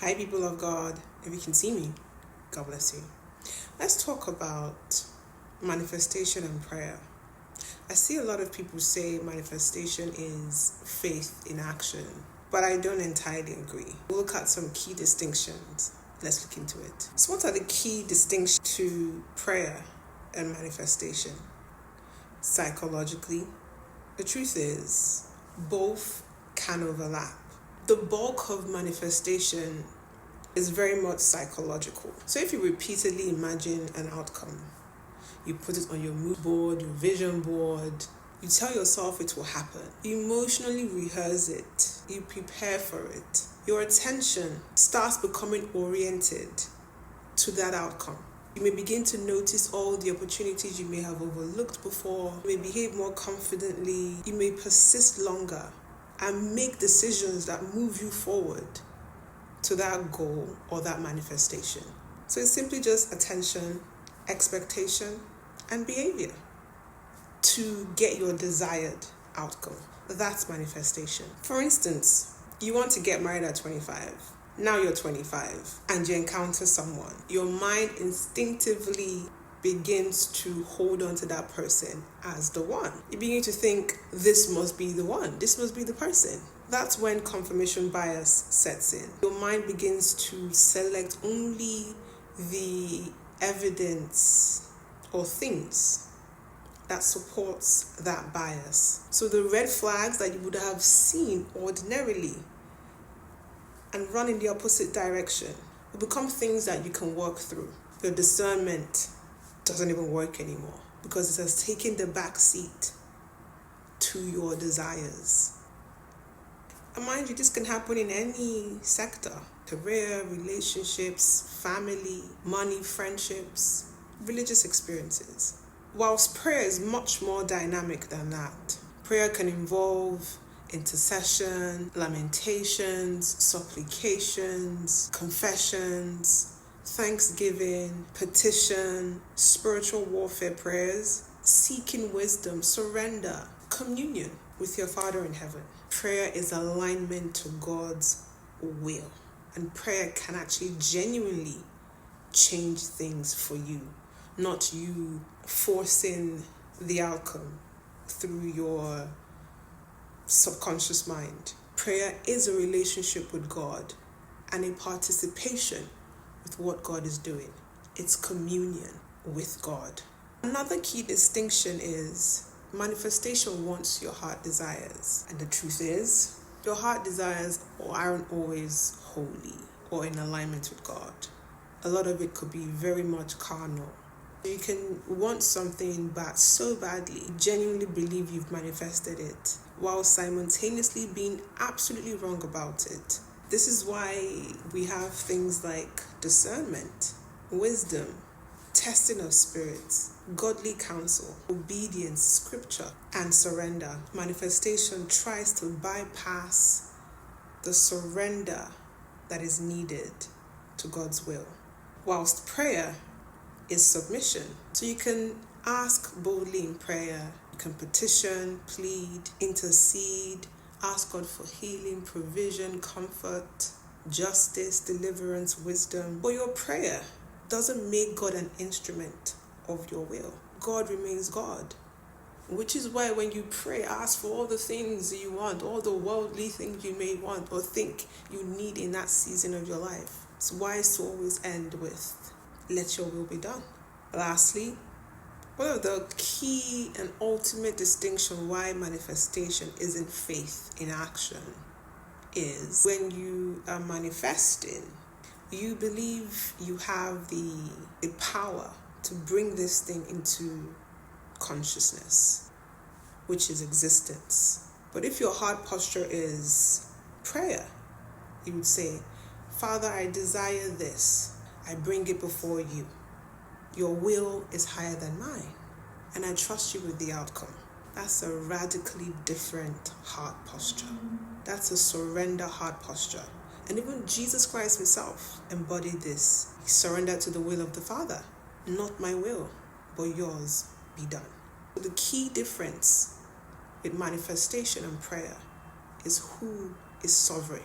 Hi, people of God. If you can see me, God bless you. Let's talk about manifestation and prayer. I see a lot of people say manifestation is faith in action, but I don't entirely agree. We'll look at some key distinctions. Let's look into it. So what are the key distinctions to prayer and manifestation? Psychologically, the truth is both can overlap. The bulk of manifestation is very much psychological. So if you repeatedly imagine an outcome, you put it on your mood board, your vision board, you tell yourself it will happen, you emotionally rehearse it, you prepare for it, your attention starts becoming oriented to that outcome. You may begin to notice all the opportunities you may have overlooked before, you may behave more confidently, you may persist longer and make decisions that move you forward to that goal or that manifestation. So it's simply just attention, expectation, and behavior to get your desired outcome. That's manifestation. For instance, you want to get married at 25. Now you're 25 and you encounter someone. Your mind instinctively begins to hold on to that person as the one. You begin to think, this must be the one. This must be the person. That's when confirmation bias sets in. Your mind begins to select only the evidence or things that supports that bias. So the red flags that you would have seen ordinarily and run in the opposite direction will become things that you can work through. Your discernment doesn't even work anymore because it has taken the back seat to your desires. And mind you, this can happen in any sector: career, relationships, family, money, friendships, religious experiences. Whilst prayer is much more dynamic than that. Prayer can involve intercession, lamentations, supplications, confessions, thanksgiving, petition, spiritual warfare prayers, seeking wisdom, surrender, communion with your Father in heaven. Prayer is alignment to God's will, and prayer can actually genuinely change things for you, not you forcing the outcome through your subconscious mind. Prayer is a relationship with God and a participation with what God is doing. It's communion with God. Another key distinction is manifestation wants your heart desires. And the truth is, your heart desires aren't always holy or in alignment with God. A lot of it could be very much carnal. You can want something so badly, genuinely believe you've manifested it, while simultaneously being absolutely wrong about it. This is why we have things like discernment, wisdom, testing of spirits, godly counsel, obedience, scripture, and surrender. Manifestation tries to bypass the surrender that is needed to God's will, whilst prayer is submission. So you can ask boldly in prayer, you can petition, plead, intercede, ask God for healing, provision, comfort, justice, deliverance, wisdom. But your prayer doesn't make God an instrument of your will. God remains God, which is why when you pray, ask for all the things you want, all the worldly things you may want or think you need in that season of your life. It's wise to always end with, let your will be done. Lastly, one of the key and ultimate distinction why manifestation isn't faith in action is when you are manifesting, you believe you have the power to bring this thing into consciousness, which is existence. But if your heart posture is prayer, you would say, Father, I desire this. I bring it before you. Your will is higher than mine, and I trust you with the outcome. That's a radically different heart posture. That's a surrender heart posture. And even Jesus Christ himself embodied this. He surrendered to the will of the Father. Not my will, but yours be done. The key difference with manifestation and prayer is who is sovereign.